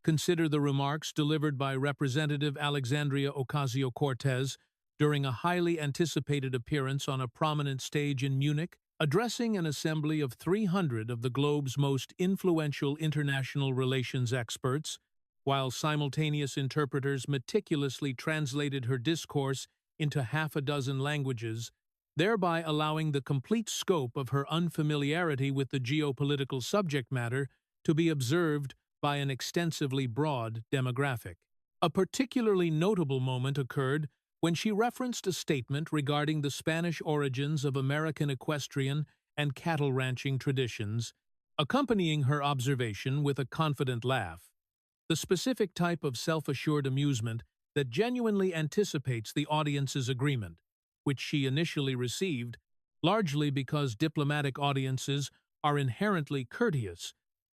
Consider the remarks delivered by Representative Alexandria Ocasio-Cortez during a highly anticipated appearance on a prominent stage in Munich, addressing an assembly of 300 of the globe's most influential international relations experts, while simultaneous interpreters meticulously translated her discourse into half a dozen languages, thereby allowing the complete scope of her unfamiliarity with the geopolitical subject matter to be observed by an extensively broad demographic. A particularly notable moment occurred when she referenced a statement regarding the Spanish origins of American equestrian and cattle ranching traditions, accompanying her observation with a confident laugh. The specific type of self-assured amusement that genuinely anticipates the audience's agreement, which she initially received, largely because diplomatic audiences are inherently courteous,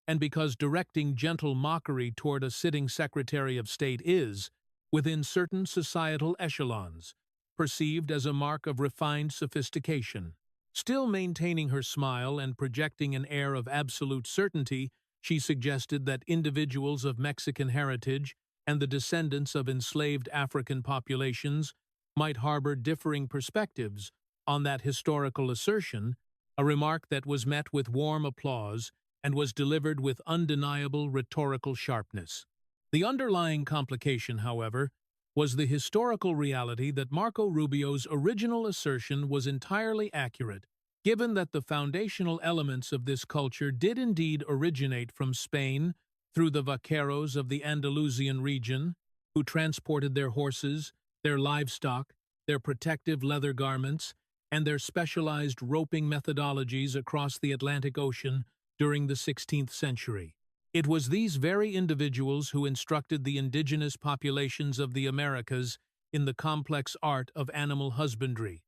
and because directing gentle mockery toward a sitting Secretary of State is, within certain societal echelons, perceived as a mark of refined sophistication. Still maintaining her smile and projecting an air of absolute certainty, she suggested that individuals of Mexican heritage and the descendants of enslaved African populations might harbor differing perspectives on that historical assertion, a remark that was met with warm applause and was delivered with undeniable rhetorical sharpness. The underlying complication, however, was the historical reality that Marco Rubio's original assertion was entirely accurate, given that the foundational elements of this culture did indeed originate from Spain through the vaqueros of the Andalusian region, who transported their horses, their livestock, their protective leather garments, and their specialized roping methodologies across the Atlantic Ocean during the 16th century. It was these very individuals who instructed the indigenous populations of the Americas in the complex art of animal husbandry,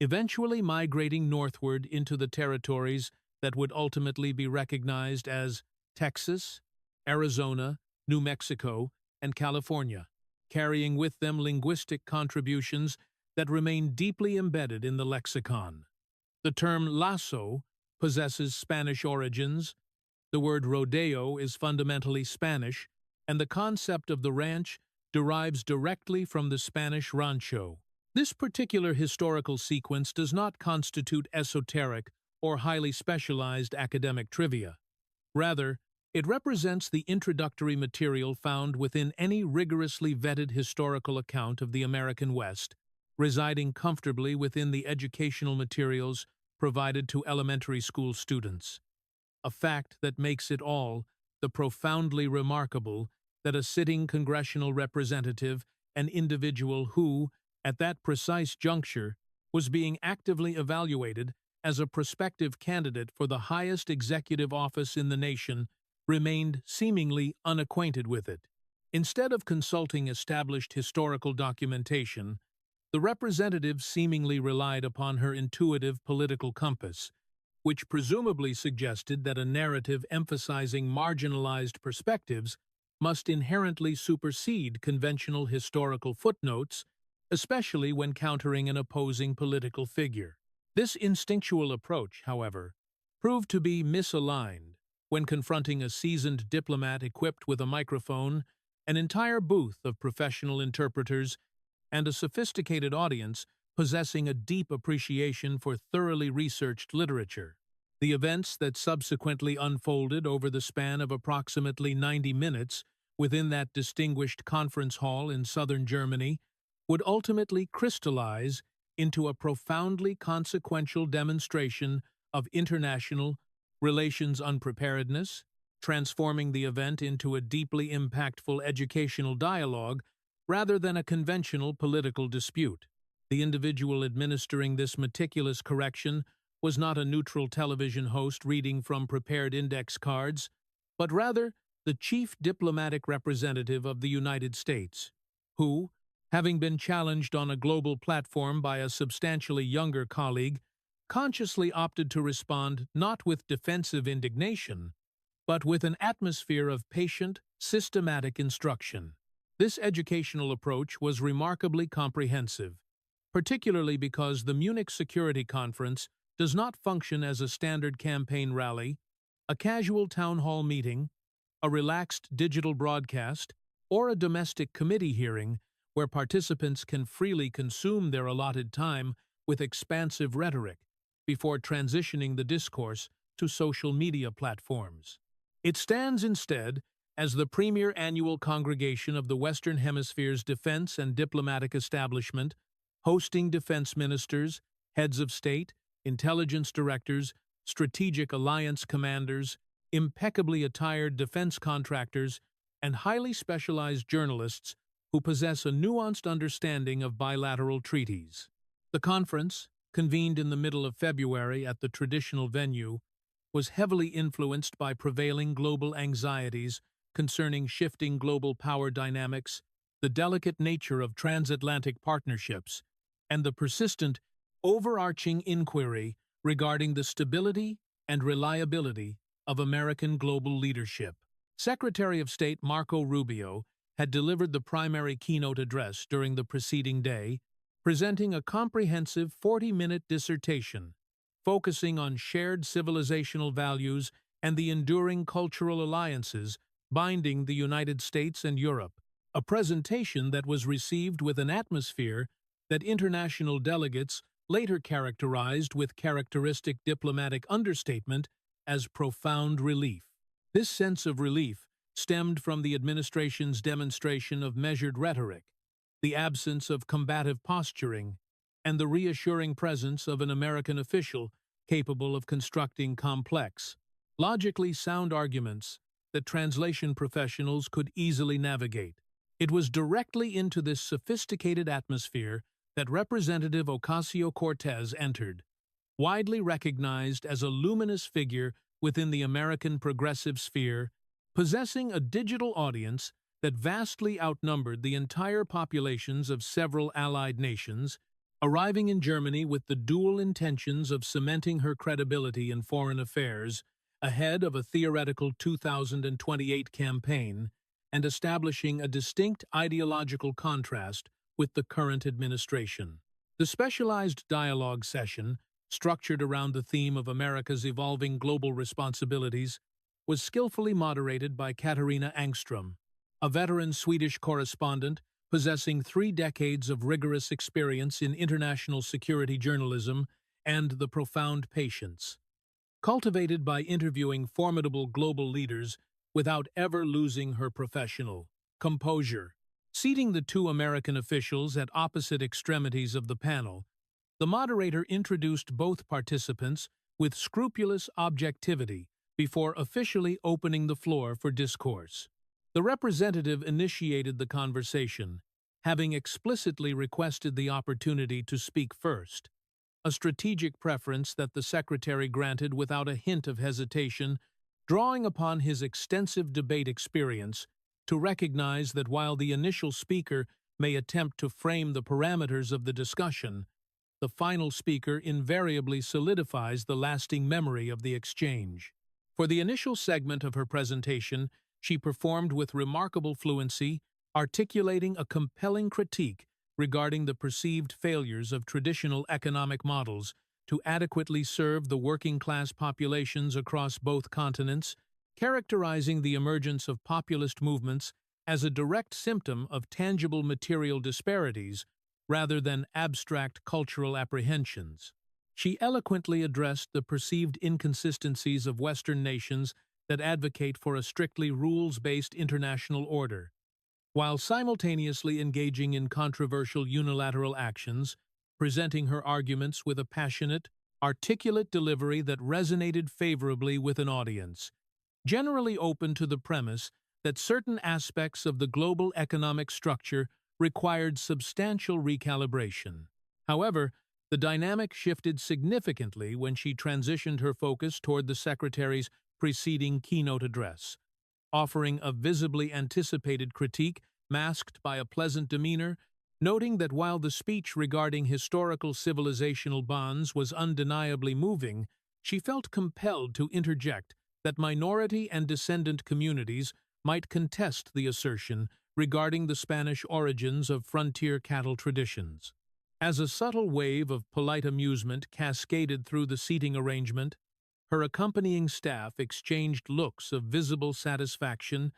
eventually migrating northward into the territories that would ultimately be recognized as Texas, Arizona, New Mexico, and California, carrying with them linguistic contributions that remain deeply embedded in the lexicon. The term lasso possesses Spanish origins. The word rodeo is fundamentally Spanish, and the concept of the ranch derives directly from the Spanish rancho. This particular historical sequence does not constitute esoteric or highly specialized academic trivia. Rather, it represents the introductory material found within any rigorously vetted historical account of the American West, residing comfortably within the educational materials provided to elementary school students. A fact that makes it all the profoundly remarkable that a sitting congressional representative, an individual who, at that precise juncture, was being actively evaluated as a prospective candidate for the highest executive office in the nation, remained seemingly unacquainted with it. Instead of consulting established historical documentation, the representative seemingly relied upon her intuitive political compass, which presumably suggested that a narrative emphasizing marginalized perspectives must inherently supersede conventional historical footnotes, especially when countering an opposing political figure. This instinctual approach, however, proved to be misaligned when confronting a seasoned diplomat equipped with a microphone, an entire booth of professional interpreters, and a sophisticated audience possessing a deep appreciation for thoroughly researched literature. The events that subsequently unfolded over the span of approximately 90 minutes within that distinguished conference hall in southern Germany would ultimately crystallize into a profoundly consequential demonstration of international relations unpreparedness, transforming the event into a deeply impactful educational dialogue rather than a conventional political dispute. The individual administering this meticulous correction was not a neutral television host reading from prepared index cards, but rather the chief diplomatic representative of the United States, who, having been challenged on a global platform by a substantially younger colleague, consciously opted to respond not with defensive indignation, but with an atmosphere of patient, systematic instruction. This educational approach was remarkably comprehensive, particularly because the Munich Security Conference does not function as a standard campaign rally, a casual town hall meeting, a relaxed digital broadcast, or a domestic committee hearing where participants can freely consume their allotted time with expansive rhetoric before transitioning the discourse to social media platforms. It stands instead as the premier annual congregation of the Western Hemisphere's defense and diplomatic establishment, hosting defense ministers, heads of state, intelligence directors, strategic alliance commanders, impeccably attired defense contractors, and highly specialized journalists who possess a nuanced understanding of bilateral treaties. The conference, convened in the middle of February at the traditional venue, was heavily influenced by prevailing global anxieties concerning shifting global power dynamics, the delicate nature of transatlantic partnerships, and the persistent, overarching inquiry regarding the stability and reliability of American global leadership. Secretary of State Marco Rubio had delivered the primary keynote address during the preceding day, presenting a comprehensive 40-minute dissertation focusing on shared civilizational values and the enduring cultural alliances binding the United States and Europe, a presentation that was received with an atmosphere that international delegates later characterized with characteristic diplomatic understatement as profound relief. This sense of relief stemmed from the administration's demonstration of measured rhetoric, the absence of combative posturing, and the reassuring presence of an American official capable of constructing complex, logically sound arguments that translation professionals could easily navigate. It was directly into this sophisticated atmosphere that Representative Ocasio-Cortez entered, widely recognized as a luminous figure within the American progressive sphere, possessing a digital audience that vastly outnumbered the entire populations of several allied nations, arriving in Germany with the dual intentions of cementing her credibility in foreign affairs ahead of a theoretical 2028 campaign and establishing a distinct ideological contrast with the current administration. The specialized dialogue session, structured around the theme of America's evolving global responsibilities, was skillfully moderated by Katarina Angstrom, a veteran Swedish correspondent possessing 3 decades of rigorous experience in international security journalism and the profound patience cultivated by interviewing formidable global leaders without ever losing her professional composure. Seating the 2 American officials at opposite extremities of the panel, the moderator introduced both participants with scrupulous objectivity before officially opening the floor for discourse. The representative initiated the conversation, having explicitly requested the opportunity to speak first, a strategic preference that the secretary granted without a hint of hesitation, drawing upon his extensive debate experience to recognize that while the initial speaker may attempt to frame the parameters of the discussion, the final speaker invariably solidifies the lasting memory of the exchange. For the initial segment of her presentation, she performed with remarkable fluency, articulating a compelling critique regarding the perceived failures of traditional economic models to adequately serve the working-class populations across both continents, characterizing the emergence of populist movements as a direct symptom of tangible material disparities rather than abstract cultural apprehensions. She eloquently addressed the perceived inconsistencies of Western nations that advocate for a strictly rules-based international order, while simultaneously engaging in controversial unilateral actions, presenting her arguments with a passionate, articulate delivery that resonated favorably with an audience, generally open to the premise that certain aspects of the global economic structure required substantial recalibration. However, the dynamic shifted significantly when she transitioned her focus toward the Secretary's preceding keynote address, offering a visibly anticipated critique masked by a pleasant demeanor, noting that while the speech regarding historical civilizational bonds was undeniably moving, she felt compelled to interject that minority and descendant communities might contest the assertion regarding the Spanish origins of frontier cattle traditions. As a subtle wave of polite amusement cascaded through the seating arrangement, Her accompanying staff exchanged looks of visible satisfaction,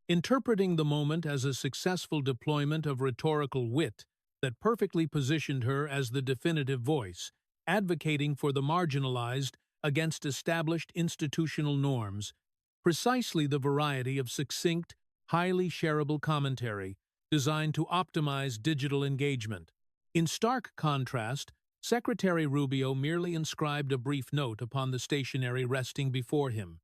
interpreting the moment as a successful deployment of rhetorical wit that perfectly positioned her as the definitive voice, advocating for the marginalized against established institutional norms, precisely the variety of succinct, highly shareable commentary designed to optimize digital engagement. In stark contrast, Secretary Rubio merely inscribed a brief note upon the stationery resting before him,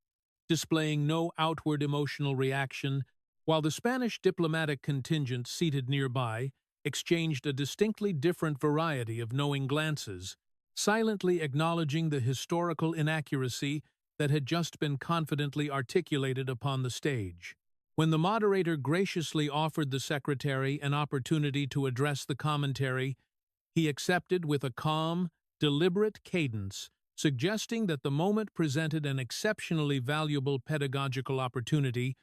displaying no outward emotional reaction, while the Spanish diplomatic contingent seated nearby exchanged a distinctly different variety of knowing glances, silently acknowledging the historical inaccuracy that had just been confidently articulated upon the stage. When the moderator graciously offered the secretary an opportunity to address the commentary, he accepted with a calm, deliberate cadence, suggesting that the moment presented an exceptionally valuable pedagogical opportunity,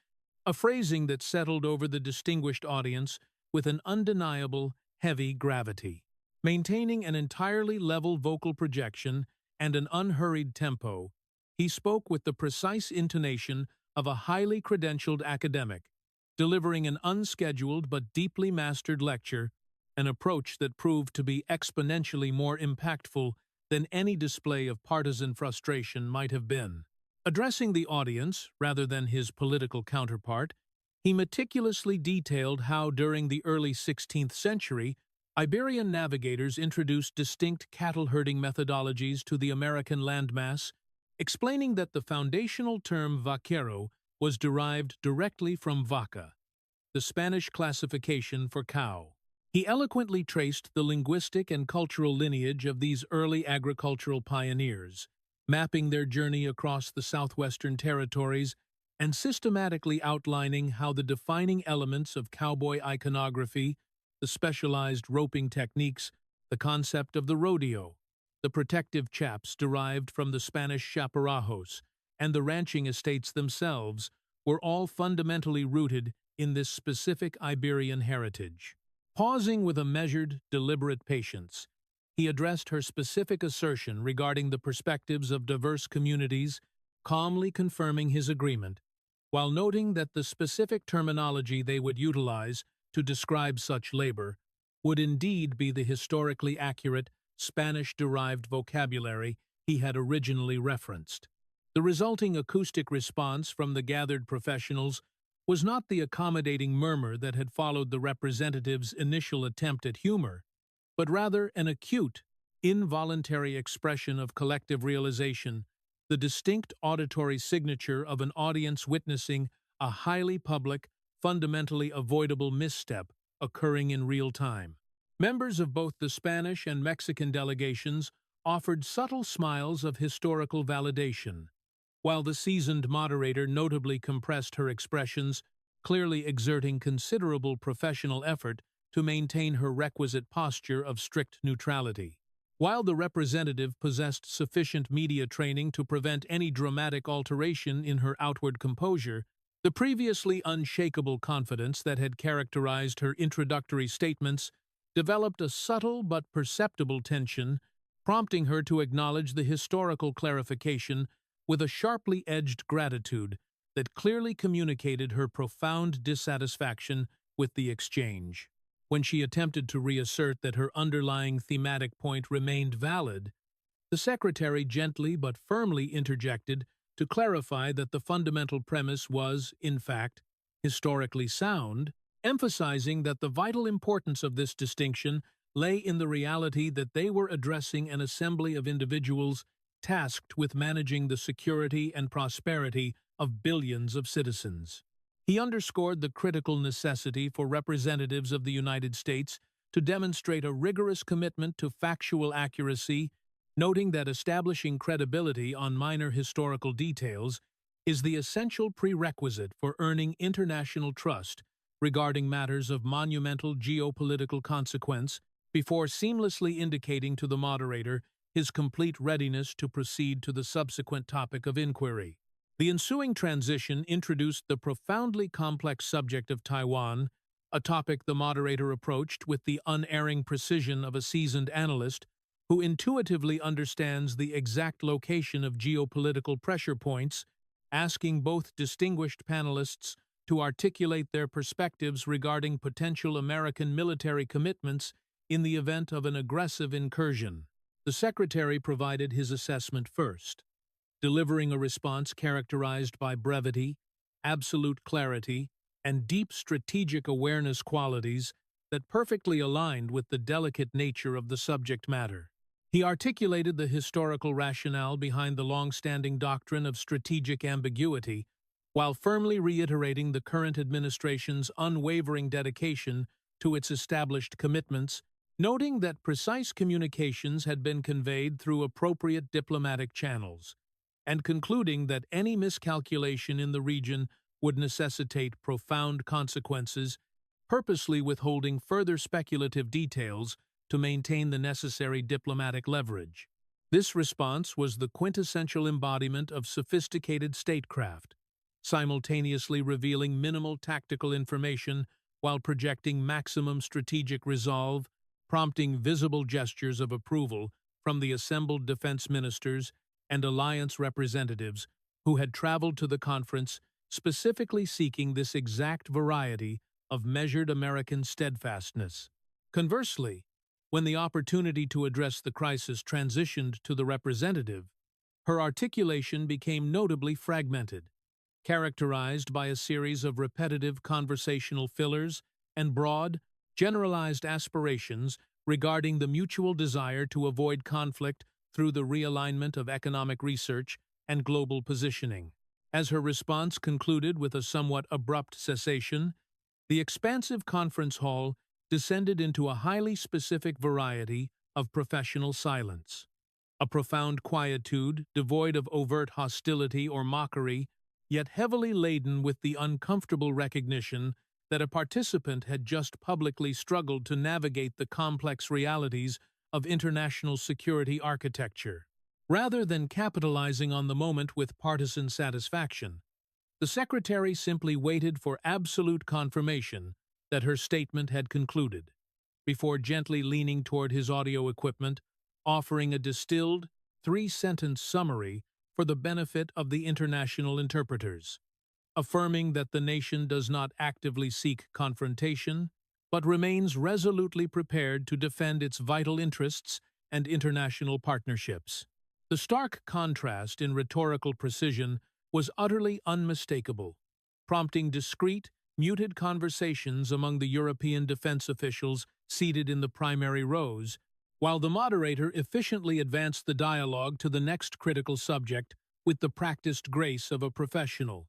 a phrasing that settled over the distinguished audience with an undeniable, heavy gravity. Maintaining an entirely level vocal projection and an unhurried tempo, he spoke with the precise intonation of a highly credentialed academic, delivering an unscheduled but deeply mastered lecture, an approach that proved to be exponentially more impactful than any display of partisan frustration might have been. Addressing the audience, rather than his political counterpart, he meticulously detailed how during the early 16th century, Iberian navigators introduced distinct cattle-herding methodologies to the American landmass, explaining that the foundational term vaquero was derived directly from vaca, the Spanish classification for cow. He eloquently traced the linguistic and cultural lineage of these early agricultural pioneers, mapping their journey across the southwestern territories and systematically outlining how the defining elements of cowboy iconography, the specialized roping techniques, the concept of the rodeo, the protective chaps derived from the Spanish chaparrajos, and the ranching estates themselves were all fundamentally rooted in this specific Iberian heritage. Pausing with a measured, deliberate patience, he addressed her specific assertion regarding the perspectives of diverse communities, calmly confirming his agreement, while noting that the specific terminology they would utilize to describe such labor would indeed be the historically accurate Spanish-derived vocabulary he had originally referenced. The resulting acoustic response from the gathered professionals was not the accommodating murmur that had followed the representative's initial attempt at humor, but rather an acute, involuntary expression of collective realization, the distinct auditory signature of an audience witnessing a highly public, fundamentally avoidable misstep occurring in real time. Members of both the Spanish and Mexican delegations offered subtle smiles of historical validation, while the seasoned moderator notably compressed her expressions, clearly exerting considerable professional effort to maintain her requisite posture of strict neutrality. While the representative possessed sufficient media training to prevent any dramatic alteration in her outward composure, the previously unshakable confidence that had characterized her introductory statements developed a subtle but perceptible tension, prompting her to acknowledge the historical clarification with a sharply edged gratitude that clearly communicated her profound dissatisfaction with the exchange. When she attempted to reassert that her underlying thematic point remained valid, the secretary gently but firmly interjected to clarify that the fundamental premise was, in fact, historically sound, emphasizing that the vital importance of this distinction lay in the reality that they were addressing an assembly of individuals tasked with managing the security and prosperity of billions of citizens. He underscored the critical necessity for representatives of the United States to demonstrate a rigorous commitment to factual accuracy, noting that establishing credibility on minor historical details is the essential prerequisite for earning international trust regarding matters of monumental geopolitical consequence before seamlessly indicating to the moderator his complete readiness to proceed to the subsequent topic of inquiry. The ensuing transition introduced the profoundly complex subject of Taiwan, a topic the moderator approached with the unerring precision of a seasoned analyst who intuitively understands the exact location of geopolitical pressure points, asking both distinguished panelists to articulate their perspectives regarding potential American military commitments in the event of an aggressive incursion. The Secretary provided his assessment first, delivering a response characterized by brevity, absolute clarity, and deep strategic awareness qualities that perfectly aligned with the delicate nature of the subject matter. He articulated the historical rationale behind the long-standing doctrine of strategic ambiguity, while firmly reiterating the current administration's unwavering dedication to its established commitments, noting that precise communications had been conveyed through appropriate diplomatic channels, and concluding that any miscalculation in the region would necessitate profound consequences, purposely withholding further speculative details to maintain the necessary diplomatic leverage. This response was the quintessential embodiment of sophisticated statecraft, simultaneously revealing minimal tactical information while projecting maximum strategic resolve, prompting visible gestures of approval from the assembled defense ministers and alliance representatives who had traveled to the conference specifically seeking this exact variety of measured American steadfastness. Conversely, when the opportunity to address the crisis transitioned to the representative, her articulation became notably fragmented, characterized by a series of repetitive conversational fillers and broad, generalized aspirations regarding the mutual desire to avoid conflict through the realignment of economic research and global positioning. As her response concluded with a somewhat abrupt cessation, the expansive conference hall descended into a highly specific variety of professional silence. A profound quietude, devoid of overt hostility or mockery, yet heavily laden with the uncomfortable recognition that a participant had just publicly struggled to navigate the complex realities of international security architecture. Rather than capitalizing on the moment with partisan satisfaction, the Secretary simply waited for absolute confirmation that her statement had concluded, before gently leaning toward his audio equipment, offering a distilled, three-sentence summary for the benefit of the international interpreters, affirming that the nation does not actively seek confrontation, but remains resolutely prepared to defend its vital interests and international partnerships. The stark contrast in rhetorical precision was utterly unmistakable, prompting discreet, muted conversations among the European defense officials seated in the primary rows, while the moderator efficiently advanced the dialogue to the next critical subject with the practiced grace of a professional,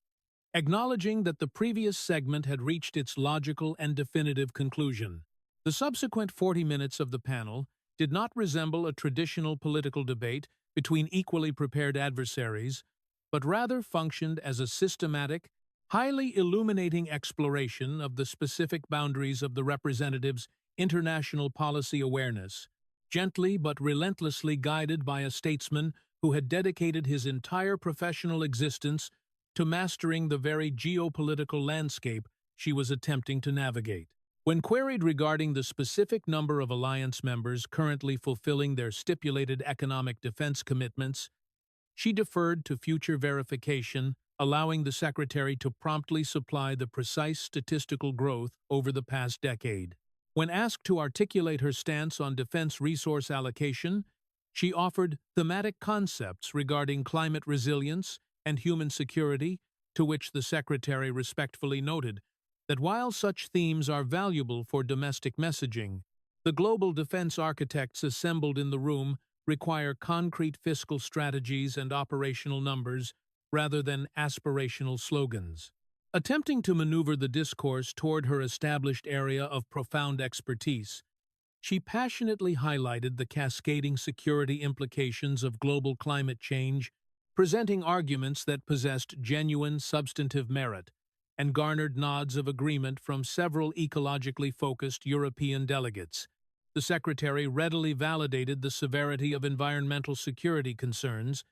acknowledging that the previous segment had reached its logical and definitive conclusion. The subsequent 40 minutes of the panel did not resemble a traditional political debate between equally prepared adversaries, but rather functioned as a systematic, highly illuminating exploration of the specific boundaries of the representative's international policy awareness, gently but relentlessly guided by a statesman who had dedicated his entire professional existence to mastering the very geopolitical landscape she was attempting to navigate. When queried regarding the specific number of alliance members currently fulfilling their stipulated economic defense commitments, she deferred to future verification, allowing the Secretary to promptly supply the precise statistical growth over the past decade. When asked to articulate her stance on defense resource allocation, she offered thematic concepts regarding climate resilience and human security, to which the Secretary respectfully noted that while such themes are valuable for domestic messaging, the global defense architects assembled in the room require concrete fiscal strategies and operational numbers rather than aspirational slogans. Attempting to maneuver the discourse toward her established area of profound expertise, she passionately highlighted the cascading security implications of global climate change, presenting arguments that possessed genuine substantive merit and garnered nods of agreement from several ecologically focused European delegates. The Secretary readily validated the severity of environmental security concerns,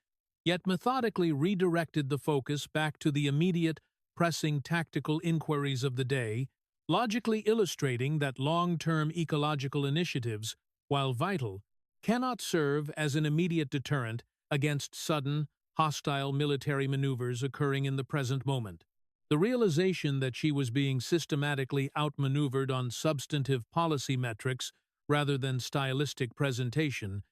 yet methodically redirected the focus back to the immediate, pressing tactical inquiries of the day, logically illustrating that long-term ecological initiatives, while vital, cannot serve as an immediate deterrent against sudden, hostile military maneuvers occurring in the present moment. The realization that she was being systematically outmaneuvered on substantive policy metrics rather than stylistic presentation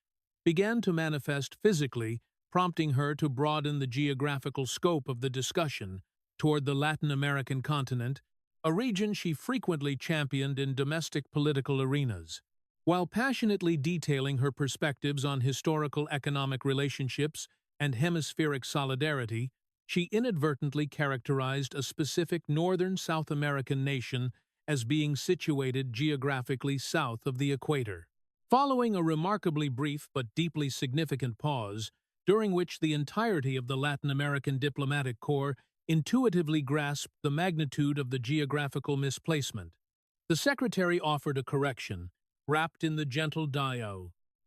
began to manifest physically, prompting her to broaden the geographical scope of the discussion toward the Latin American continent, a region she frequently championed in domestic political arenas. While passionately detailing her perspectives on historical economic relationships and hemispheric solidarity, she inadvertently characterized a specific northern South American nation as being situated geographically south of the equator. Following a remarkably brief but deeply significant pause, during which the entirety of the Latin American diplomatic corps intuitively grasped the magnitude of the geographical misplacement, the secretary offered a correction, wrapped in the gentle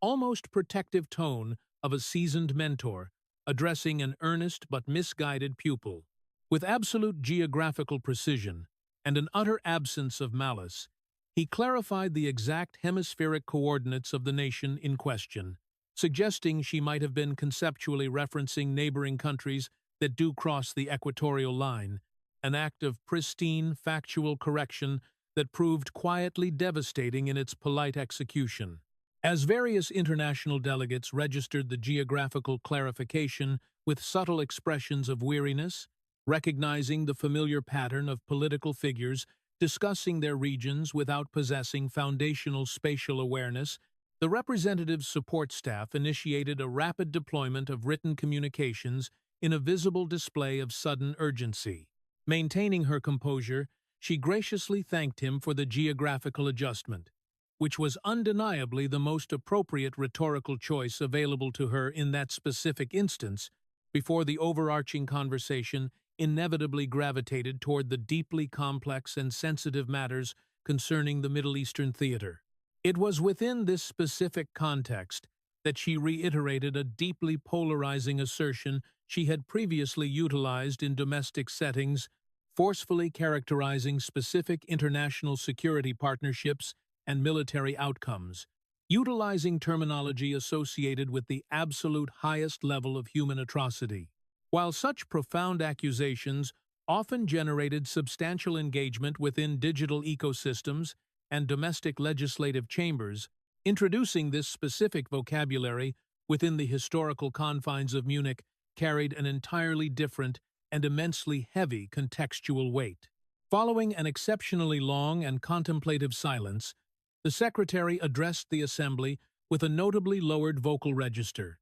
almost protective tone of a seasoned mentor, addressing an earnest but misguided pupil. With absolute geographical precision and an utter absence of malice, he clarified the exact hemispheric coordinates of the nation in question, suggesting she might have been conceptually referencing neighboring countries that do cross the equatorial line, an act of pristine, factual correction that proved quietly devastating in its polite execution. As various international delegates registered the geographical clarification with subtle expressions of weariness, recognizing the familiar pattern of political figures discussing their regions without possessing foundational spatial awareness, the representative's support staff initiated a rapid deployment of written communications in a visible display of sudden urgency. Maintaining her composure, she graciously thanked him for the geographical adjustment, which was undeniably the most appropriate rhetorical choice available to her in that specific instance, before the overarching conversation inevitably gravitated toward the deeply complex and sensitive matters concerning the Middle Eastern theater. It was within this specific context that she reiterated a deeply polarizing assertion she had previously utilized in domestic settings, forcefully characterizing specific international security partnerships and military outcomes, utilizing terminology associated with the absolute highest level of human atrocity. While such profound accusations often generated substantial engagement within digital ecosystems and domestic legislative chambers, introducing this specific vocabulary within the historical confines of Munich carried an entirely different and immensely heavy contextual weight. Following an exceptionally long and contemplative silence, the secretary addressed the assembly with a notably lowered vocal register,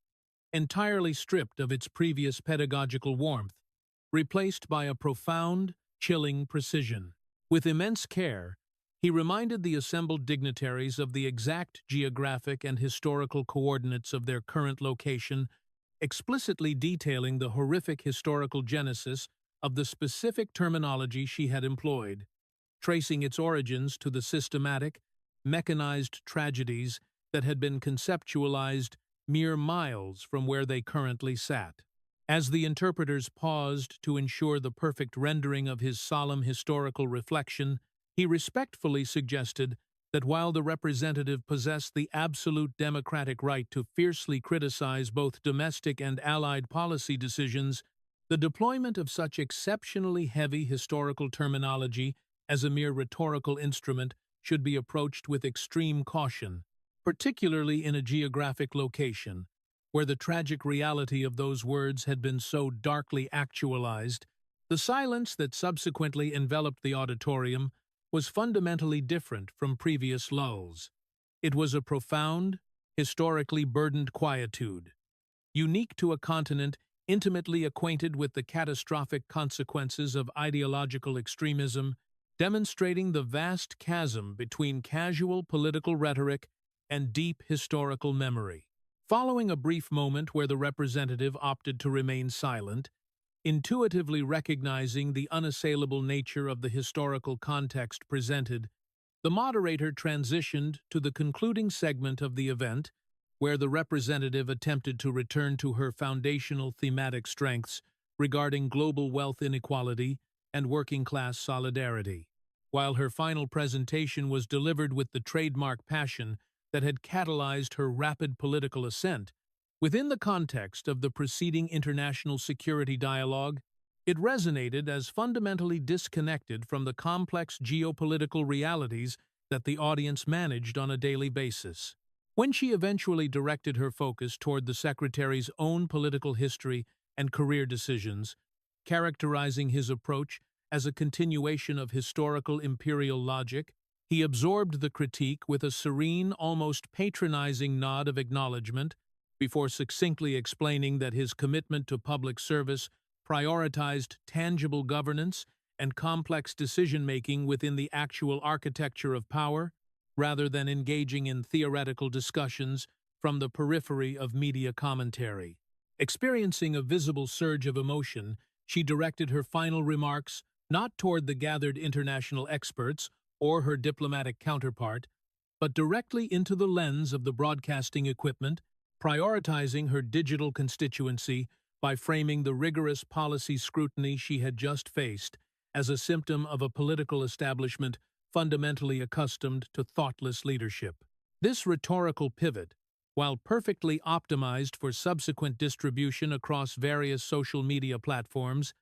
entirely stripped of its previous pedagogical warmth, replaced by a profound, chilling precision. With immense care, he reminded the assembled dignitaries of the exact geographic and historical coordinates of their current location, explicitly detailing the horrific historical genesis of the specific terminology she had employed, tracing its origins to the systematic, mechanized tragedies that had been conceptualized mere miles from where they currently sat. As the interpreters paused to ensure the perfect rendering of his solemn historical reflection, he respectfully suggested that while the representative possessed the absolute democratic right to fiercely criticize both domestic and allied policy decisions, the deployment of such exceptionally heavy historical terminology as a mere rhetorical instrument should be approached with extreme caution, particularly in a geographic location where the tragic reality of those words had been so darkly actualized. The silence that subsequently enveloped the auditorium was fundamentally different from previous lulls. It was a profound, historically burdened quietude, unique to a continent intimately acquainted with the catastrophic consequences of ideological extremism, demonstrating the vast chasm between casual political rhetoric and deep historical memory. Following a brief moment where the representative opted to remain silent, intuitively recognizing the unassailable nature of the historical context presented, the moderator transitioned to the concluding segment of the event, where the representative attempted to return to her foundational thematic strengths regarding global wealth inequality and working-class solidarity. While her final presentation was delivered with the trademark passion that had catalyzed her rapid political ascent. Within the context of the preceding international security dialogue, it resonated as fundamentally disconnected from the complex geopolitical realities that the audience managed on a daily basis. When she eventually directed her focus toward the secretary's own political history and career decisions, characterizing his approach as a continuation of historical imperial logic, he absorbed the critique with a serene, almost patronizing nod of acknowledgement before succinctly explaining that his commitment to public service prioritized tangible governance and complex decision-making within the actual architecture of power, rather than engaging in theoretical discussions from the periphery of media commentary. Experiencing a visible surge of emotion, she directed her final remarks not toward the gathered international experts or her diplomatic counterpart, but directly into the lens of the broadcasting equipment, prioritizing her digital constituency by framing the rigorous policy scrutiny she had just faced as a symptom of a political establishment fundamentally accustomed to thoughtless leadership. This rhetorical pivot, while perfectly optimized for subsequent distribution across various social media platforms,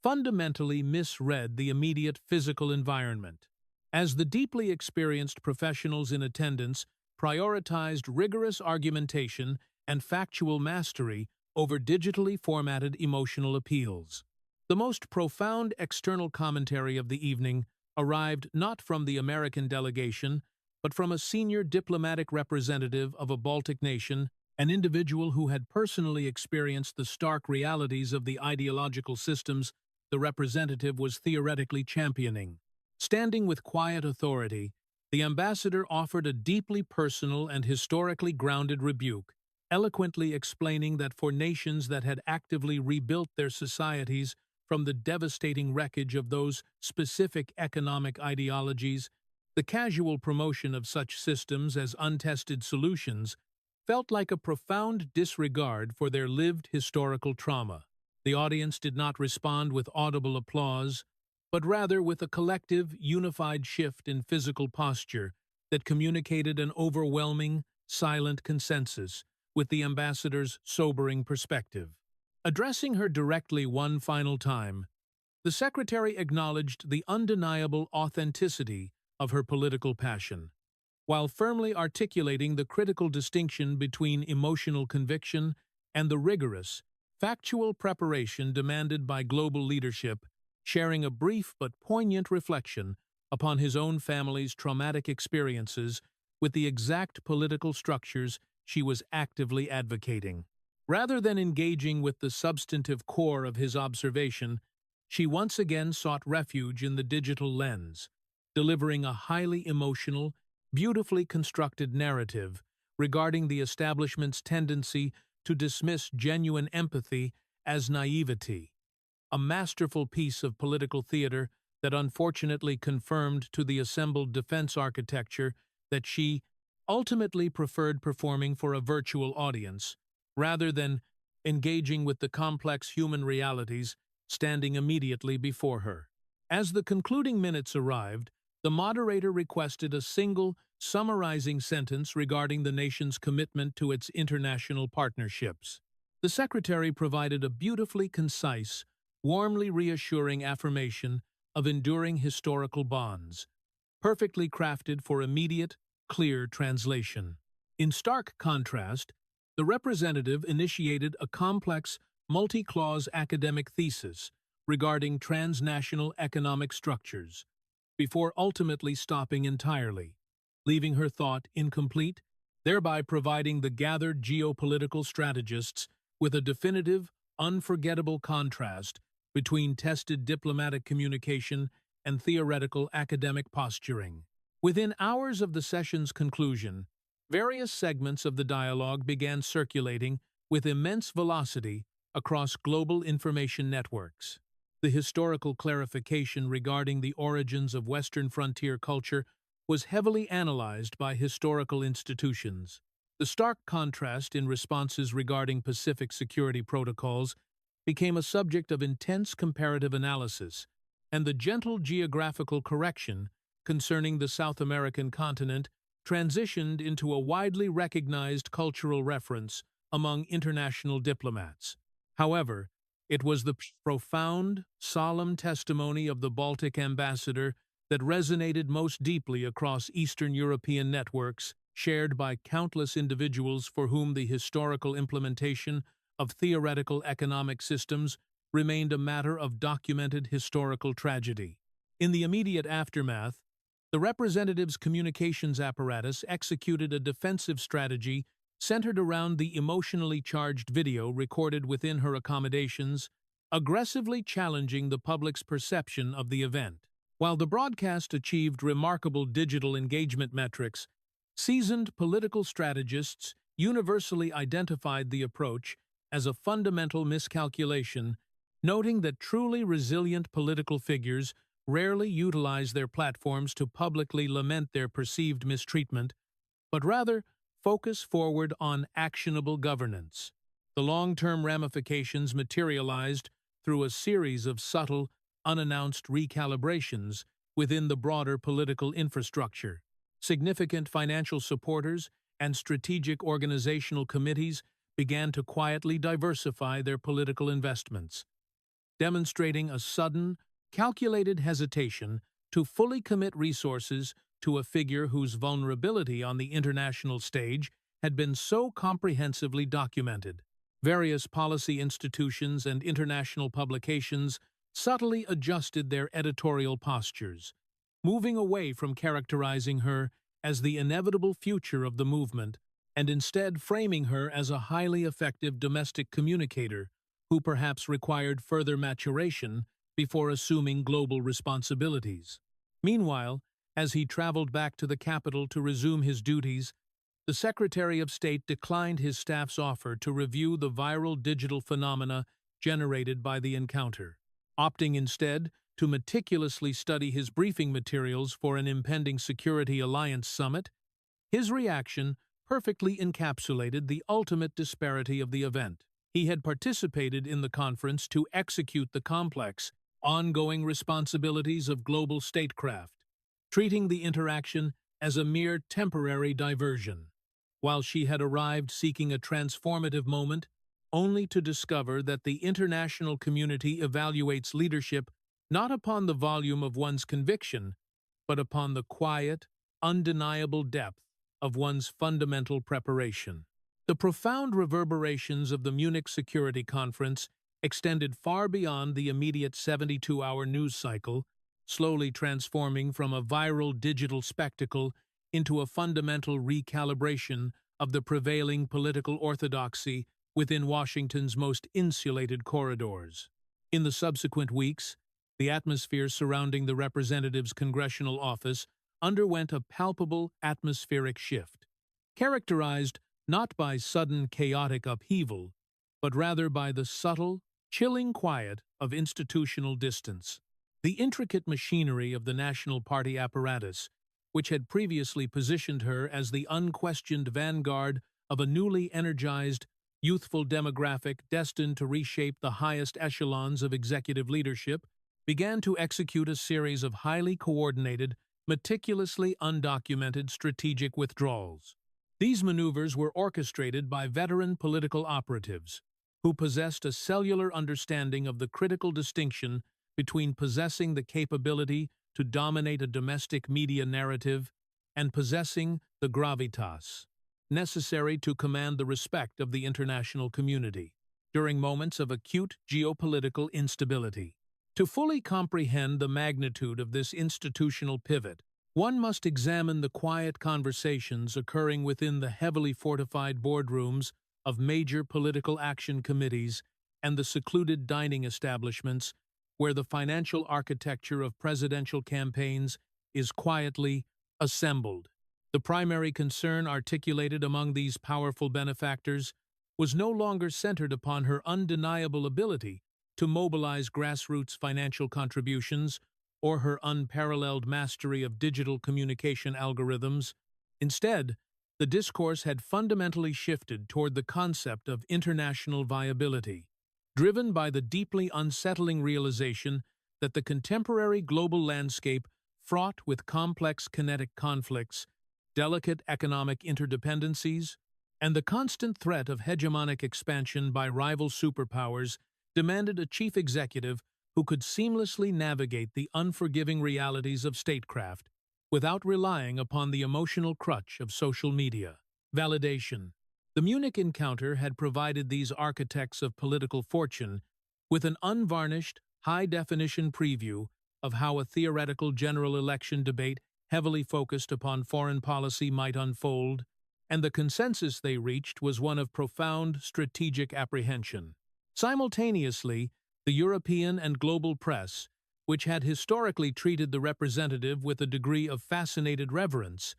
fundamentally misread the immediate physical environment. As the deeply experienced professionals in attendance prioritized rigorous argumentation and factual mastery over digitally formatted emotional appeals. The most profound external commentary of the evening arrived not from the American delegation, but from a senior diplomatic representative of a Baltic nation, an individual who had personally experienced the stark realities of the ideological systems the representative was theoretically championing. Standing with quiet authority, the ambassador offered a deeply personal and historically grounded rebuke, eloquently explaining that for nations that had actively rebuilt their societies from the devastating wreckage of those specific economic ideologies, the casual promotion of such systems as untested solutions felt like a profound disregard for their lived historical trauma. The audience did not respond with audible applause, but rather with a collective, unified shift in physical posture that communicated an overwhelming, silent consensus with the ambassador's sobering perspective. Addressing her directly one final time, the secretary acknowledged the undeniable authenticity of her political passion, while firmly articulating the critical distinction between emotional conviction and the rigorous, factual preparation demanded by global leadership, sharing a brief but poignant reflection upon his own family's traumatic experiences with the exact political structures she was actively advocating. Rather than engaging with the substantive core of his observation, she once again sought refuge in the digital lens, delivering a highly emotional, beautifully constructed narrative regarding the establishment's tendency to dismiss genuine empathy as naivety, a masterful piece of political theater that unfortunately confirmed to the assembled defense architecture that she ultimately preferred performing for a virtual audience, rather than engaging with the complex human realities standing immediately before her. As the concluding minutes arrived, the moderator requested a single, summarizing sentence regarding the nation's commitment to its international partnerships. The secretary provided a beautifully concise, warmly reassuring affirmation of enduring historical bonds, perfectly crafted for immediate, clear translation. In stark contrast, the representative initiated a complex, multi-clause academic thesis regarding transnational economic structures, before ultimately stopping entirely, leaving her thought incomplete, thereby providing the gathered geopolitical strategists with a definitive, unforgettable contrast between tested diplomatic communication and theoretical academic posturing. Within hours of the session's conclusion, various segments of the dialogue began circulating with immense velocity across global information networks. The historical clarification regarding the origins of Western frontier culture was heavily analyzed by historical institutions. The stark contrast in responses regarding Pacific security protocols became a subject of intense comparative analysis, and the gentle geographical correction concerning the South American continent transitioned into a widely recognized cultural reference among international diplomats. However, it was the profound, solemn testimony of the Baltic ambassador that resonated most deeply across Eastern European networks, shared by countless individuals for whom the historical implementation of theoretical economic systems remained a matter of documented historical tragedy. In the immediate aftermath, the representative's communications apparatus executed a defensive strategy centered around the emotionally charged video recorded within her accommodations, aggressively challenging the public's perception of the event. While the broadcast achieved remarkable digital engagement metrics, seasoned political strategists universally identified the approach as a fundamental miscalculation, noting that truly resilient political figures rarely utilize their platforms to publicly lament their perceived mistreatment, but rather focus forward on actionable governance. The long-term ramifications materialized through a series of subtle, unannounced recalibrations within the broader political infrastructure. Significant financial supporters and strategic organizational committees began to quietly diversify their political investments, demonstrating a sudden, calculated hesitation to fully commit resources to a figure whose vulnerability on the international stage had been so comprehensively documented. Various policy institutions and international publications subtly adjusted their editorial postures, moving away from characterizing her as the inevitable future of the movement and instead framing her as a highly effective domestic communicator who perhaps required further maturation before assuming global responsibilities. Meanwhile, as he traveled back to the capital to resume his duties, the Secretary of State declined his staff's offer to review the viral digital phenomena generated by the encounter, opting instead to meticulously study his briefing materials for an impending Security Alliance summit. His reaction perfectly encapsulated the ultimate disparity of the event. He had participated in the conference to execute the complex, ongoing responsibilities of global statecraft, treating the interaction as a mere temporary diversion, while she had arrived seeking a transformative moment, only to discover that the international community evaluates leadership not upon the volume of one's conviction, but upon the quiet, undeniable depth of one's fundamental preparation. The profound reverberations of the Munich Security Conference extended far beyond the immediate 72-hour news cycle, slowly transforming from a viral digital spectacle into a fundamental recalibration of the prevailing political orthodoxy within Washington's most insulated corridors. In the subsequent weeks, the atmosphere surrounding the representative's congressional office underwent a palpable atmospheric shift, characterized not by sudden chaotic upheaval, but rather by the subtle, chilling quiet of institutional distance. The intricate machinery of the National Party apparatus, which had previously positioned her as the unquestioned vanguard of a newly energized, youthful demographic destined to reshape the highest echelons of executive leadership, began to execute a series of highly coordinated, meticulously undocumented strategic withdrawals. These maneuvers were orchestrated by veteran political operatives, who possessed a cellular understanding of the critical distinction between possessing the capability to dominate a domestic media narrative and possessing the gravitas necessary to command the respect of the international community during moments of acute geopolitical instability. To fully comprehend the magnitude of this institutional pivot, one must examine the quiet conversations occurring within the heavily fortified boardrooms of major political action committees and the secluded dining establishments where the financial architecture of presidential campaigns is quietly assembled. The primary concern articulated among these powerful benefactors was no longer centered upon her undeniable ability to mobilize grassroots financial contributions or her unparalleled mastery of digital communication algorithms. Instead, the discourse had fundamentally shifted toward the concept of international viability, driven by the deeply unsettling realization that the contemporary global landscape, fraught with complex kinetic conflicts, delicate economic interdependencies, and the constant threat of hegemonic expansion by rival superpowers demanded a chief executive who could seamlessly navigate the unforgiving realities of statecraft without relying upon the emotional crutch of social media. Validation. The Munich encounter had provided these architects of political fortune with an unvarnished, high-definition preview of how a theoretical general election debate heavily focused upon foreign policy might unfold, and the consensus they reached was one of profound strategic apprehension. Simultaneously, the European and global press, which had historically treated the representative with a degree of fascinated reverence,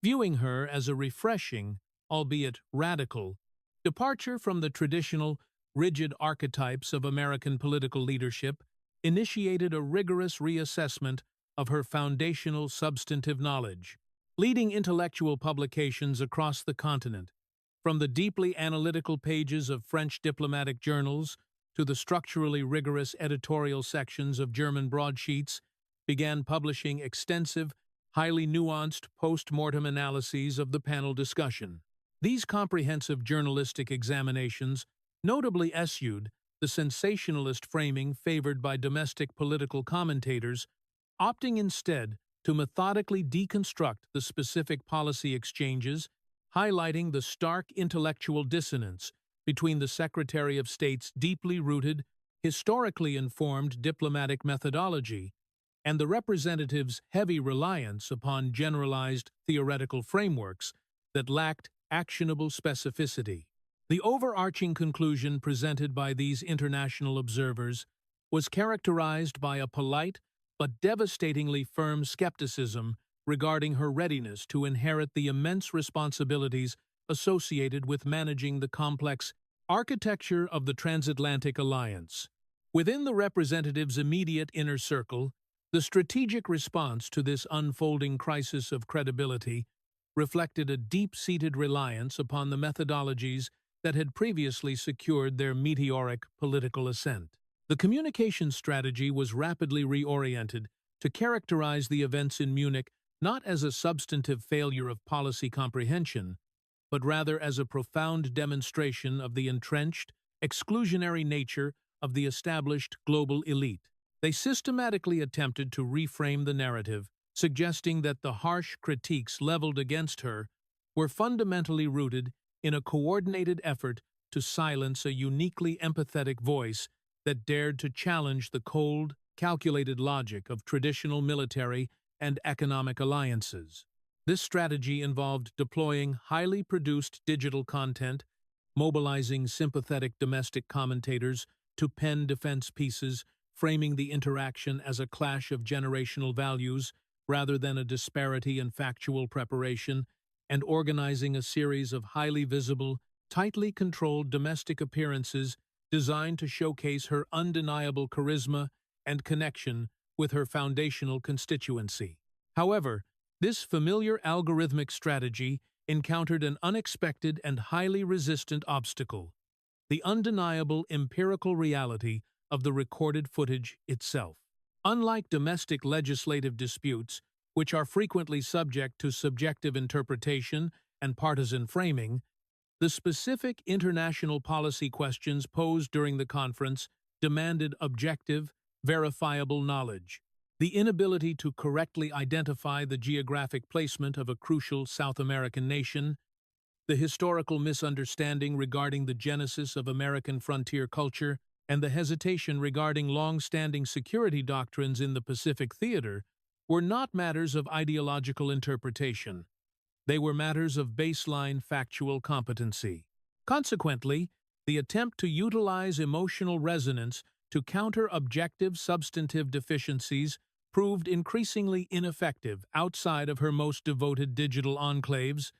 viewing her as a refreshing, albeit radical, departure from the traditional, rigid archetypes of American political leadership, initiated a rigorous reassessment of her foundational substantive knowledge. Leading intellectual publications across the continent, from the deeply analytical pages of French diplomatic journals to the structurally rigorous editorial sections of German broadsheets, began publishing extensive, highly nuanced post-mortem analyses of the panel discussion. These comprehensive journalistic examinations notably eschewed the sensationalist framing favored by domestic political commentators, opting instead to methodically deconstruct the specific policy exchanges, highlighting the stark intellectual dissonance between the Secretary of State's deeply rooted, historically informed diplomatic methodology and the representative's heavy reliance upon generalized theoretical frameworks that lacked actionable specificity. The overarching conclusion presented by these international observers was characterized by a polite but devastatingly firm skepticism regarding her readiness to inherit the immense responsibilities associated with managing the complex architecture of the transatlantic alliance. Within the representative's immediate inner circle, the strategic response to this unfolding crisis of credibility reflected a deep-seated reliance upon the methodologies that had previously secured their meteoric political ascent. The communication strategy was rapidly reoriented to characterize the events in Munich not as a substantive failure of policy comprehension, but rather as a profound demonstration of the entrenched, exclusionary nature of the established global elite. They systematically attempted to reframe the narrative, suggesting that the harsh critiques leveled against her were fundamentally rooted in a coordinated effort to silence a uniquely empathetic voice that dared to challenge the cold, calculated logic of traditional military and economic alliances. This strategy involved deploying highly produced digital content, mobilizing sympathetic domestic commentators to pen defense pieces, framing the interaction as a clash of generational values rather than a disparity in factual preparation, and organizing a series of highly visible, tightly controlled domestic appearances designed to showcase her undeniable charisma and connection with her foundational constituency. However, this familiar algorithmic strategy encountered an unexpected and highly resistant obstacle: the undeniable empirical reality of the recorded footage itself. Unlike domestic legislative disputes, which are frequently subject to subjective interpretation and partisan framing, the specific international policy questions posed during the conference demanded objective, verifiable knowledge. The inability to correctly identify the geographic placement of a crucial South American nation, the historical misunderstanding regarding the genesis of American frontier culture, and the hesitation regarding long-standing security doctrines in the Pacific theater were not matters of ideological interpretation. They were matters of baseline factual competency. Consequently, the attempt to utilize emotional resonance to counter objective substantive deficiencies proved increasingly ineffective outside of her most devoted digital enclaves,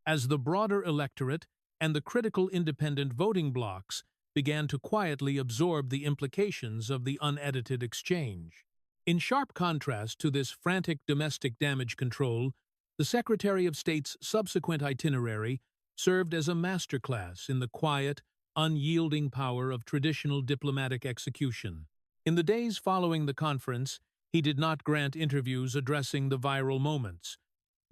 as the broader electorate and the critical independent voting blocs began to quietly absorb the implications of the unedited exchange. In sharp contrast to this frantic domestic damage control, the Secretary of State's subsequent itinerary served as a masterclass in the quiet, unyielding power of traditional diplomatic execution. In the days following the conference, he did not grant interviews addressing the viral moments,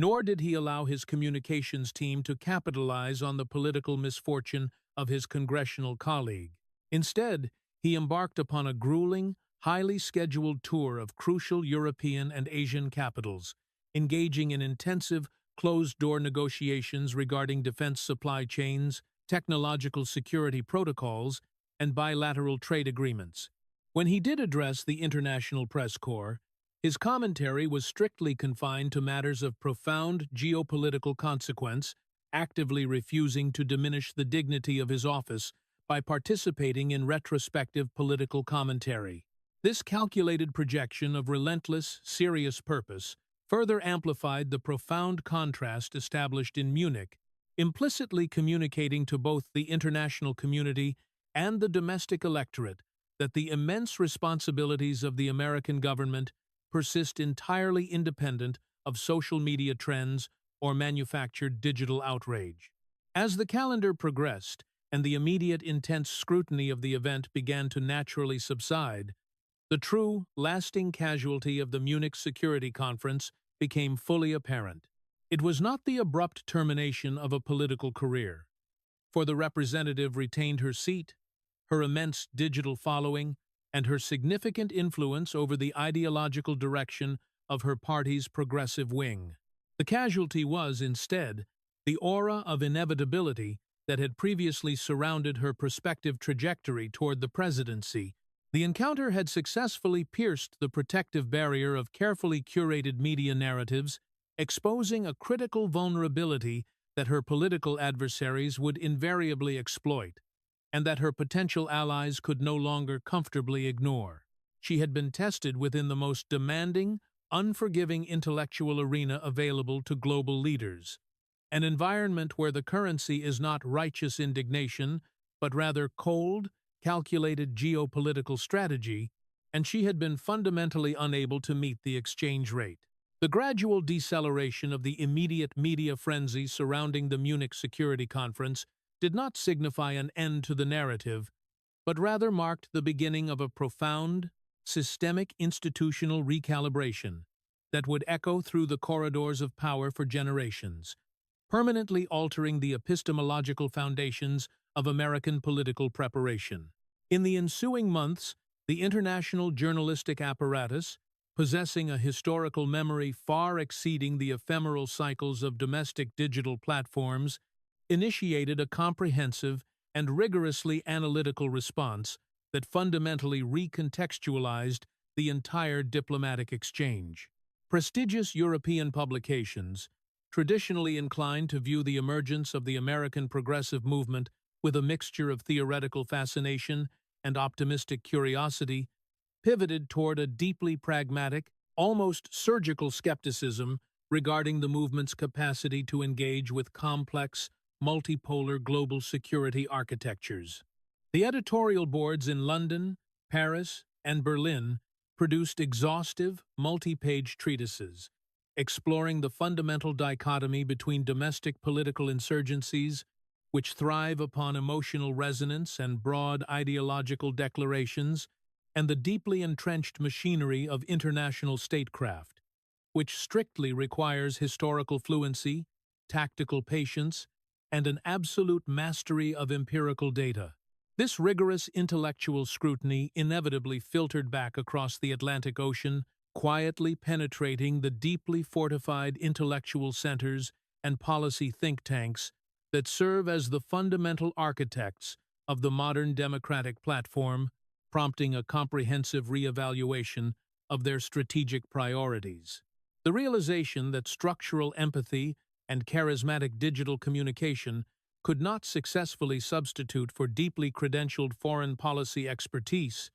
nor did he allow his communications team to capitalize on the political misfortune of his congressional colleague. Instead, he embarked upon a grueling, highly scheduled tour of crucial European and Asian capitals, engaging in intensive, closed-door negotiations regarding defense supply chains, technological security protocols, and bilateral trade agreements. When he did address the international press corps, his commentary was strictly confined to matters of profound geopolitical consequence, actively refusing to diminish the dignity of his office by participating in retrospective political commentary. This calculated projection of relentless, serious purpose further amplified the profound contrast established in Munich, implicitly communicating to both the international community and the domestic electorate that the immense responsibilities of the American government persist entirely independent of social media trends or manufactured digital outrage. As the calendar progressed and the immediate intense scrutiny of the event began to naturally subside, the true, lasting casualty of the Munich Security Conference became fully apparent. It was not the abrupt termination of a political career, for the representative retained her seat, her immense digital following, and her significant influence over the ideological direction of her party's progressive wing. The casualty was, instead, the aura of inevitability that had previously surrounded her prospective trajectory toward the presidency. The encounter had successfully pierced the protective barrier of carefully curated media narratives, exposing a critical vulnerability that her political adversaries would invariably exploit, and that her potential allies could no longer comfortably ignore. She had been tested within the most demanding, unforgiving intellectual arena available to global leaders, an environment where the currency is not righteous indignation, but rather cold, calculated geopolitical strategy, and she had been fundamentally unable to meet the exchange rate. The gradual deceleration of the immediate media frenzy surrounding the Munich Security Conference did not signify an end to the narrative, but rather marked the beginning of a profound, systemic institutional recalibration that would echo through the corridors of power for generations, permanently altering the epistemological foundations of American political preparation. In the ensuing months, the international journalistic apparatus, possessing a historical memory far exceeding the ephemeral cycles of domestic digital platforms, initiated a comprehensive and rigorously analytical response that fundamentally recontextualized the entire diplomatic exchange. Prestigious European publications, traditionally inclined to view the emergence of the American progressive movement with a mixture of theoretical fascination and optimistic curiosity, pivoted toward a deeply pragmatic, almost surgical skepticism regarding the movement's capacity to engage with complex, multipolar global security architectures. The editorial boards in London, Paris, and Berlin produced exhaustive, multi-page treatises, exploring the fundamental dichotomy between domestic political insurgencies, which thrive upon emotional resonance and broad ideological declarations, and the deeply entrenched machinery of international statecraft, which strictly requires historical fluency, tactical patience, and an absolute mastery of empirical data. This rigorous intellectual scrutiny inevitably filtered back across the Atlantic Ocean, quietly penetrating the deeply fortified intellectual centers and policy think tanks that serve as the fundamental architects of the modern democratic platform, prompting a comprehensive reevaluation of their strategic priorities. The realization that structural empathy and charismatic digital communication could not successfully substitute for deeply credentialed foreign policy expertise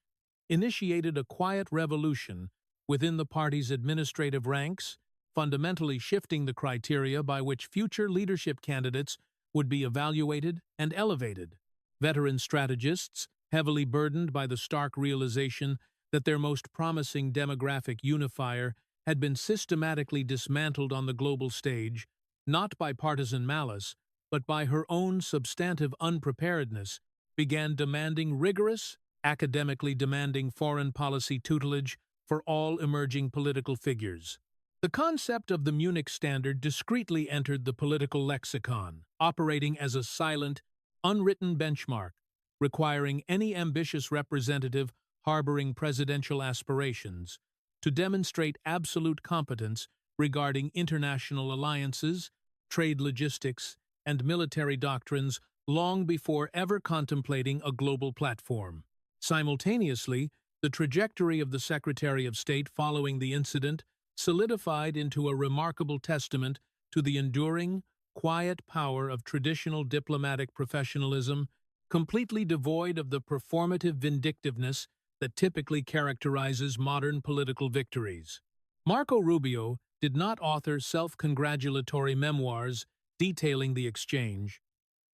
initiated a quiet revolution within the party's administrative ranks, fundamentally shifting the criteria by which future leadership candidates would be evaluated and elevated. Veteran strategists, heavily burdened by the stark realization that their most promising demographic unifier had been systematically dismantled on the global stage, not by partisan malice, but by her own substantive unpreparedness, began demanding rigorous, academically demanding foreign policy tutelage for all emerging political figures. The concept of the Munich Standard discreetly entered the political lexicon, operating as a silent, unwritten benchmark, requiring any ambitious representative harboring presidential aspirations to demonstrate absolute competence regarding international alliances, trade logistics, and military doctrines long before ever contemplating a global platform. Simultaneously, the trajectory of the Secretary of State following the incident solidified into a remarkable testament to the enduring, quiet power of traditional diplomatic professionalism, completely devoid of the performative vindictiveness that typically characterizes modern political victories. Marco Rubio did not author self-congratulatory memoirs detailing the exchange,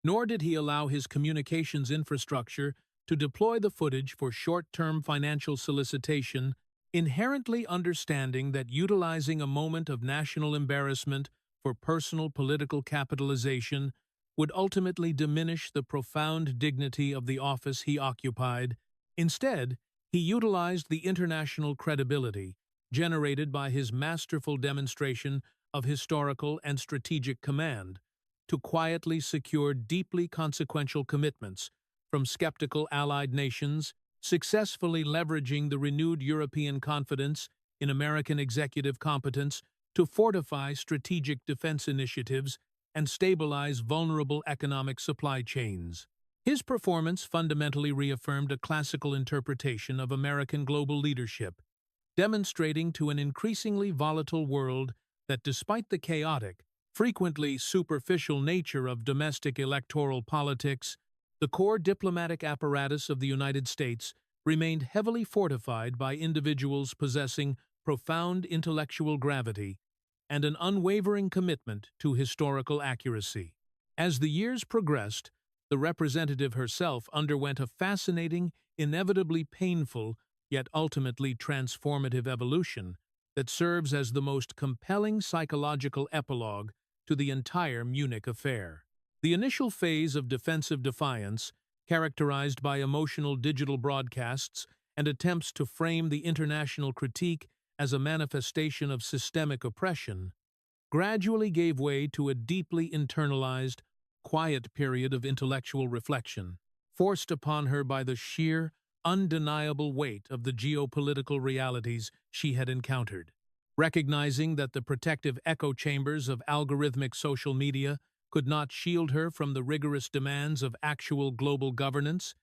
nor did he allow his communications infrastructure to deploy the footage for short-term financial solicitation, inherently understanding that utilizing a moment of national embarrassment for personal political capitalization would ultimately diminish the profound dignity of the office he occupied. Instead, he utilized the international credibility generated by his masterful demonstration of historical and strategic command to quietly secure deeply consequential commitments from skeptical allied nations, successfully leveraging the renewed European confidence in American executive competence to fortify strategic defense initiatives and stabilize vulnerable economic supply chains. His performance fundamentally reaffirmed a classical interpretation of American global leadership, demonstrating to an increasingly volatile world that despite the chaotic, frequently superficial nature of domestic electoral politics, the core diplomatic apparatus of the United States remained heavily fortified by individuals possessing profound intellectual gravity and an unwavering commitment to historical accuracy. As the years progressed, the representative herself underwent a fascinating, inevitably painful, yet ultimately transformative evolution that serves as the most compelling psychological epilogue to the entire Munich affair. The initial phase of defensive defiance, characterized by emotional digital broadcasts and attempts to frame the international critique as a manifestation of systemic oppression, gradually gave way to a deeply internalized, quiet period of intellectual reflection, forced upon her by the sheer, undeniable weight of the geopolitical realities she had encountered. Recognizing that the protective echo chambers of algorithmic social media could not shield her from the rigorous demands of actual global governance,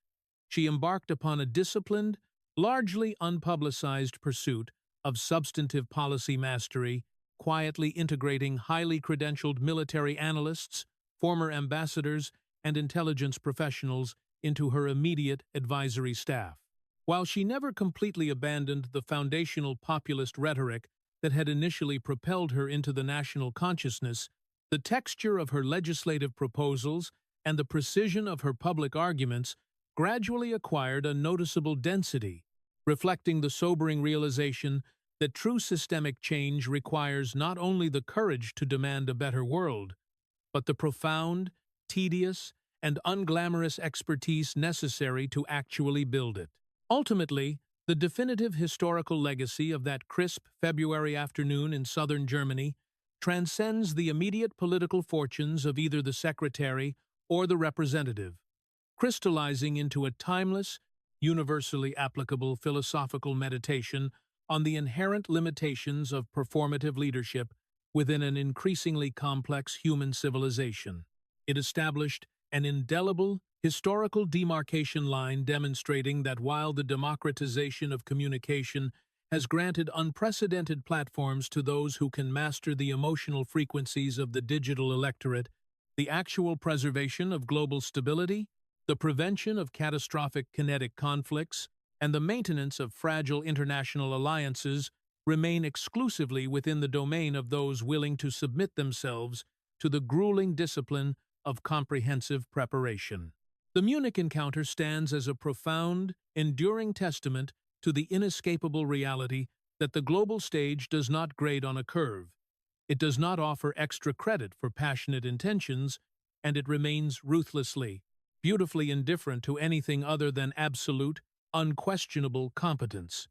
she embarked upon a disciplined, largely unpublicized pursuit of substantive policy mastery, quietly integrating highly credentialed military analysts, former ambassadors, and intelligence professionals into her immediate advisory staff. While she never completely abandoned the foundational populist rhetoric that had initially propelled her into the national consciousness, the texture of her legislative proposals and the precision of her public arguments gradually acquired a noticeable density, reflecting the sobering realization that true systemic change requires not only the courage to demand a better world, but the profound, tedious, and unglamorous expertise necessary to actually build it. Ultimately, the definitive historical legacy of that crisp February afternoon in southern Germany transcends the immediate political fortunes of either the secretary or the representative, crystallizing into a timeless, universally applicable philosophical meditation on the inherent limitations of performative leadership within an increasingly complex human civilization. It established an indelible, historical demarcation line demonstrating that while the democratization of communication has granted unprecedented platforms to those who can master the emotional frequencies of the digital electorate, the actual preservation of global stability, the prevention of catastrophic kinetic conflicts, and the maintenance of fragile international alliances remain exclusively within the domain of those willing to submit themselves to the grueling discipline of comprehensive preparation. The Munich encounter stands as a profound, enduring testament to the inescapable reality that the global stage does not grade on a curve. It does not offer extra credit for passionate intentions, and it remains ruthlessly, beautifully indifferent to anything other than absolute, unquestionable competence.